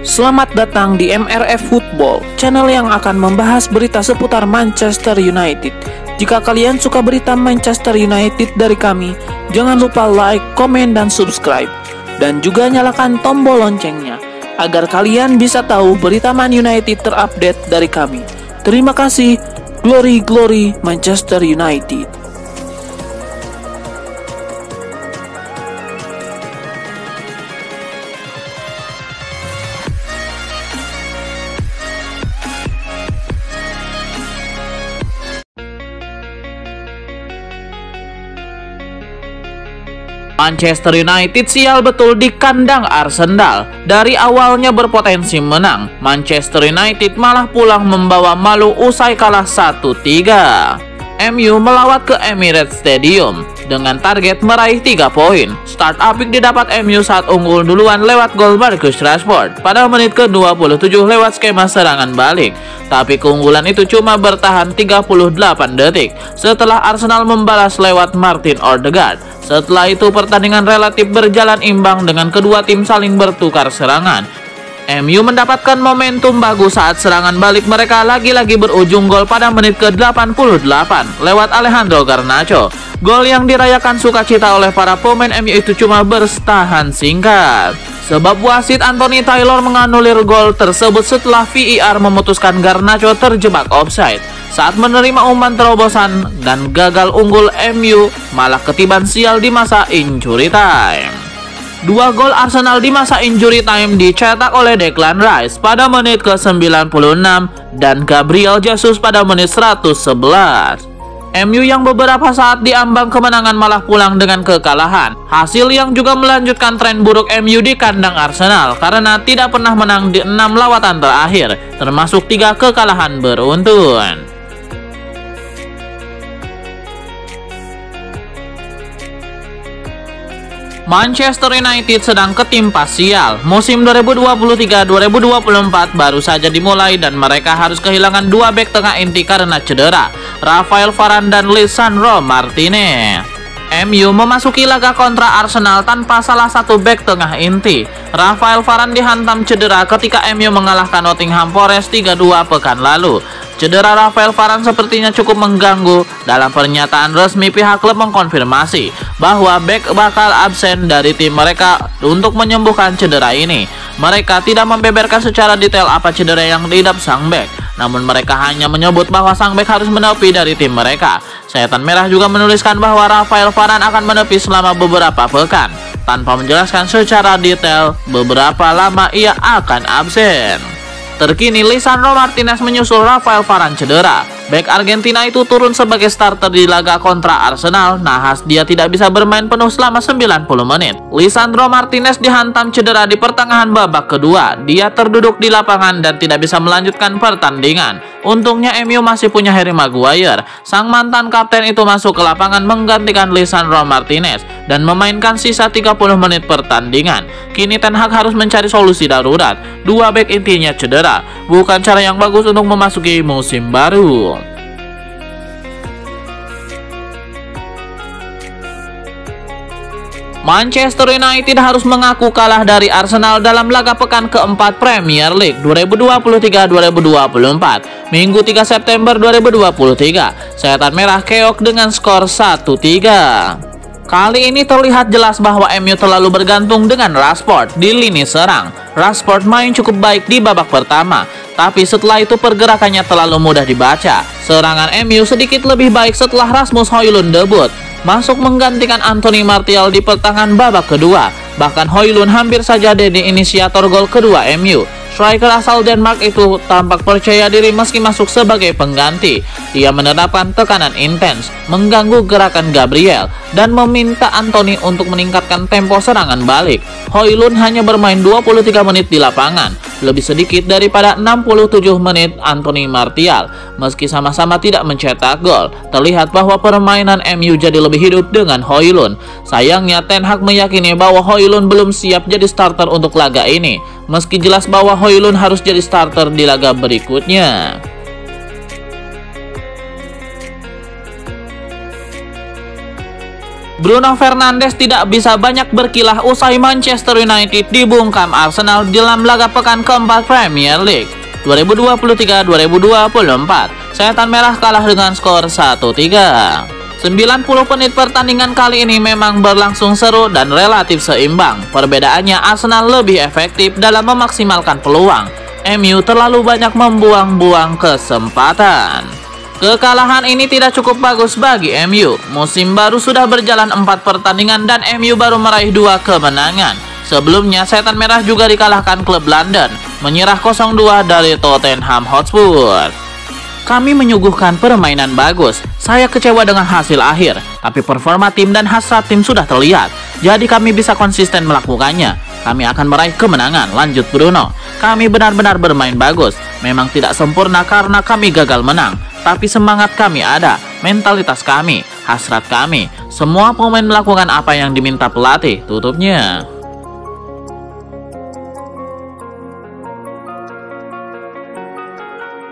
Selamat datang di MRF Football, channel yang akan membahas berita seputar Manchester United. Jika kalian suka berita Manchester United dari kami, jangan lupa like, komen, dan subscribe. Dan juga nyalakan tombol loncengnya, agar kalian bisa tahu berita Man United terupdate dari kami. Terima kasih, Glory Glory Manchester United. Manchester United sial betul di kandang Arsenal. Dari awalnya berpotensi menang, Manchester United malah pulang membawa malu usai kalah 1-3. MU melawat ke Emirates Stadium dengan target meraih 3 poin. Start apik didapat MU saat unggul duluan lewat gol Marcus Rashford pada menit ke-27 lewat skema serangan balik. Tapi keunggulan itu cuma bertahan 38 detik setelah Arsenal membalas lewat Martin Odegaard. Setelah itu pertandingan relatif berjalan imbang dengan kedua tim saling bertukar serangan. MU mendapatkan momentum bagus saat serangan balik mereka lagi-lagi berujung gol pada menit ke-88 lewat Alejandro Garnacho. Gol yang dirayakan sukacita oleh para pemain MU itu cuma bertahan singkat, sebab wasit Anthony Taylor menganulir gol tersebut setelah VAR memutuskan Garnacho terjebak offside. Saat menerima umpan terobosan dan gagal unggul, MU malah ketiban sial di masa injury time. 2 gol Arsenal di masa injury time dicetak oleh Declan Rice pada menit ke-96 dan Gabriel Jesus pada menit 111. MU yang beberapa saat diambang kemenangan malah pulang dengan kekalahan. Hasil yang juga melanjutkan tren buruk MU di kandang Arsenal karena tidak pernah menang di 6 lawatan terakhir, termasuk 3 kekalahan beruntun. Manchester United sedang ketimpa sial. Musim 2023-2024 baru saja dimulai dan mereka harus kehilangan 2 bek tengah inti karena cedera, Rafael Varane dan Lisandro Martinez. MU memasuki laga kontra Arsenal tanpa salah satu bek tengah inti. Rafael Varane dihantam cedera ketika MU mengalahkan Nottingham Forest 3-2 pekan lalu. Cedera Rafael Varane sepertinya cukup mengganggu. Dalam pernyataan resmi, pihak klub mengkonfirmasi bahwa bek bakal absen dari tim mereka untuk menyembuhkan cedera ini. Mereka tidak membeberkan secara detail apa cedera yang diidap sang bek, namun mereka hanya menyebut bahwa sang bek harus menepi dari tim mereka. Setan Merah juga menuliskan bahwa Rafael Varane akan menepi selama beberapa pekan, tanpa menjelaskan secara detail beberapa lama ia akan absen. Terkini, Lisandro Martinez menyusul Rafael Varane cedera. Bek Argentina itu turun sebagai starter di laga kontra Arsenal, nahas dia tidak bisa bermain penuh selama 90 menit. Lisandro Martinez dihantam cedera di pertengahan babak kedua. Dia terduduk di lapangan dan tidak bisa melanjutkan pertandingan. Untungnya MU masih punya Harry Maguire. Sang mantan kapten itu masuk ke lapangan menggantikan Lisandro Martinez dan memainkan sisa 30 menit pertandingan. Kini Ten Hag harus mencari solusi darurat. 2 bek intinya cedera, bukan cara yang bagus untuk memasuki musim baru. Manchester United harus mengaku kalah dari Arsenal dalam laga pekan keempat Premier League 2023-2024 Minggu 3 September 2023. Setan Merah keok dengan skor 1-3. Kali ini terlihat jelas bahwa MU terlalu bergantung dengan Rashford di lini serang. Rashford main cukup baik di babak pertama, tapi setelah itu pergerakannya terlalu mudah dibaca. Serangan MU sedikit lebih baik setelah Rasmus Højlund debut, masuk menggantikan Anthony Martial di pertengahan babak kedua. Bahkan Højlund hampir saja jadi inisiator gol kedua MU. Striker asal Denmark itu tampak percaya diri meski masuk sebagai pengganti. Ia menerapkan tekanan intens, mengganggu gerakan Gabriel, dan meminta Anthony untuk meningkatkan tempo serangan balik. Højlund hanya bermain 23 menit di lapangan, lebih sedikit daripada 67 menit Anthony Martial. Meski sama-sama tidak mencetak gol, terlihat bahwa permainan MU jadi lebih hidup dengan Højlund. Sayangnya Ten Hag meyakini bahwa Højlund belum siap jadi starter untuk laga ini, meski jelas bahwa Højlund harus jadi starter di laga berikutnya. Bruno Fernandes tidak bisa banyak berkilah usai Manchester United dibungkam Arsenal dalam laga pekan keempat Premier League 2023-2024. Setan Merah kalah dengan skor 1-3. 90 menit pertandingan kali ini memang berlangsung seru dan relatif seimbang. Perbedaannya Arsenal lebih efektif dalam memaksimalkan peluang. MU terlalu banyak membuang-buang kesempatan. Kekalahan ini tidak cukup bagus bagi MU. Musim baru sudah berjalan 4 pertandingan dan MU baru meraih 2 kemenangan. Sebelumnya Setan Merah juga dikalahkan klub London, menyerah 0-2 dari Tottenham Hotspur. Kami menyuguhkan permainan bagus. Saya kecewa dengan hasil akhir, tapi performa tim dan hasrat tim sudah terlihat. Jadi kami bisa konsisten melakukannya. Kami akan meraih kemenangan, lanjut Bruno. Kami benar-benar bermain bagus. Memang tidak sempurna karena kami gagal menang, tapi semangat kami ada, mentalitas kami, hasrat kami. Semua pemain melakukan apa yang diminta pelatih, tutupnya.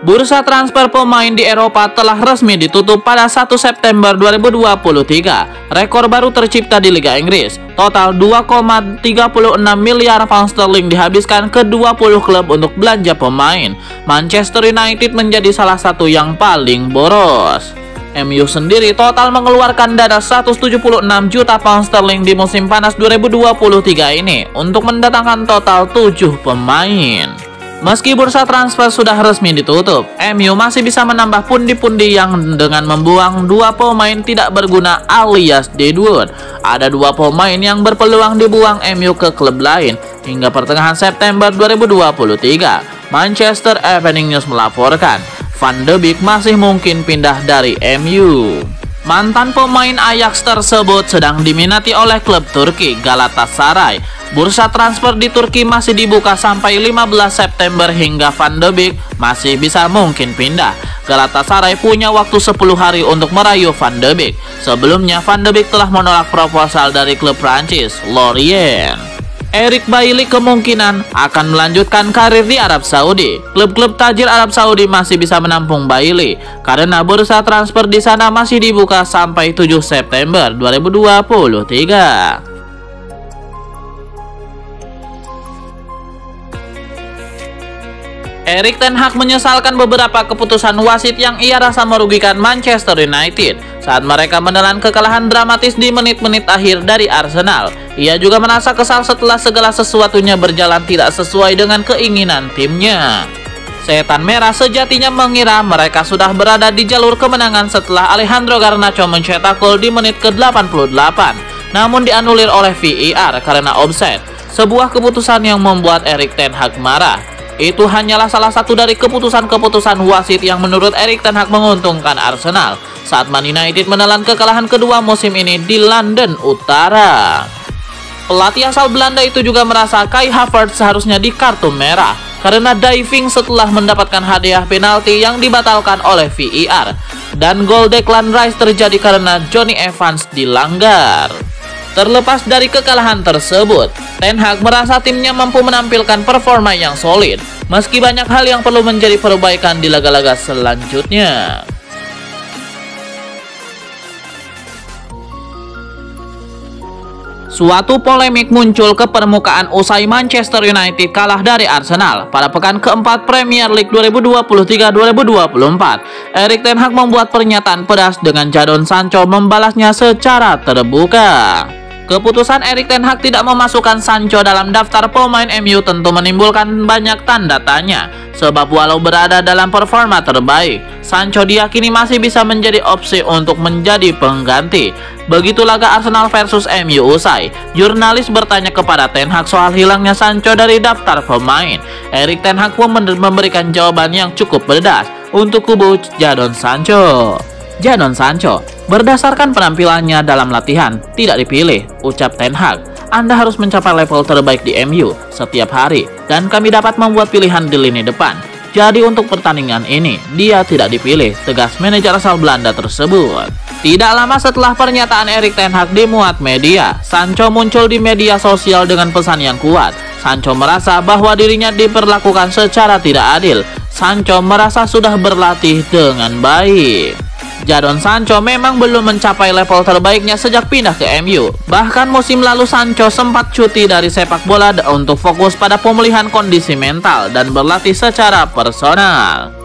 Bursa transfer pemain di Eropa telah resmi ditutup pada 1 September 2023. Rekor baru tercipta di Liga Inggris. Total 2,36 miliar pound sterling dihabiskan ke 20 klub untuk belanja pemain. Manchester United menjadi salah satu yang paling boros. MU sendiri total mengeluarkan dana 176 juta pound sterling di musim panas 2023 ini untuk mendatangkan total 7 pemain. Meski bursa transfer sudah resmi ditutup, MU masih bisa menambah pundi-pundi yang dengan membuang 2 pemain tidak berguna alias deadwood. Ada 2 pemain yang berpeluang dibuang MU ke klub lain hingga pertengahan September 2023. Manchester Evening News melaporkan, Van de Beek masih mungkin pindah dari MU. Mantan pemain Ajax tersebut sedang diminati oleh klub Turki Galatasaray. Bursa transfer di Turki masih dibuka sampai 15 September hingga Van de Beek masih bisa mungkin pindah. Galatasaray punya waktu 10 hari untuk merayu Van de Beek. Sebelumnya Van de Beek telah menolak proposal dari klub Prancis, Lorient. Eric Bailly kemungkinan akan melanjutkan karir di Arab Saudi. Klub-klub tajir Arab Saudi masih bisa menampung Bailly karena bursa transfer di sana masih dibuka sampai 7 September 2023. Erik ten Hag menyesalkan beberapa keputusan wasit yang ia rasa merugikan Manchester United saat mereka menelan kekalahan dramatis di menit-menit akhir dari Arsenal. Ia juga merasa kesal setelah segala sesuatunya berjalan tidak sesuai dengan keinginan timnya. Setan Merah sejatinya mengira mereka sudah berada di jalur kemenangan setelah Alejandro Garnacho mencetak gol di menit ke-88, namun dianulir oleh VAR karena offside. Sebuah keputusan yang membuat Erik ten Hag marah. Itu hanyalah salah satu dari keputusan-keputusan wasit yang menurut Erik ten Hag menguntungkan Arsenal saat Man United menelan kekalahan kedua musim ini di London Utara. Pelatih asal Belanda itu juga merasa Kai Havertz seharusnya di kartu merah karena diving setelah mendapatkan hadiah penalti yang dibatalkan oleh VAR, dan gol Declan Rice terjadi karena Jonny Evans dilanggar. Terlepas dari kekalahan tersebut, Ten Hag merasa timnya mampu menampilkan performa yang solid, meski banyak hal yang perlu menjadi perbaikan di laga-laga selanjutnya. Suatu polemik muncul ke permukaan usai Manchester United kalah dari Arsenal pada pekan keempat Premier League 2023-2024. Erik ten Hag membuat pernyataan pedas dengan Jadon Sancho membalasnya secara terbuka. Keputusan Erik ten Hag tidak memasukkan Sancho dalam daftar pemain MU tentu menimbulkan banyak tanda tanya, sebab walau berada dalam performa terbaik, Sancho diyakini masih bisa menjadi opsi untuk menjadi pengganti. Begitu laga Arsenal versus MU usai, jurnalis bertanya kepada Ten Hag soal hilangnya Sancho dari daftar pemain. Erik ten Hag pun memberikan jawaban yang cukup pedas untuk kubu Jadon Sancho. Jadon Sancho, berdasarkan penampilannya dalam latihan, tidak dipilih, ucap Ten Hag. Anda harus mencapai level terbaik di MU setiap hari, dan kami dapat membuat pilihan di lini depan. Jadi untuk pertandingan ini, dia tidak dipilih, tegas manajer asal Belanda tersebut. Tidak lama setelah pernyataan Erik ten Hag dimuat media, Sancho muncul di media sosial dengan pesan yang kuat. Sancho merasa bahwa dirinya diperlakukan secara tidak adil. Sancho merasa sudah berlatih dengan baik. Jadon Sancho memang belum mencapai level terbaiknya sejak pindah ke MU. Bahkan musim lalu Sancho sempat cuti dari sepak bola untuk fokus pada pemulihan kondisi mental dan berlatih secara personal.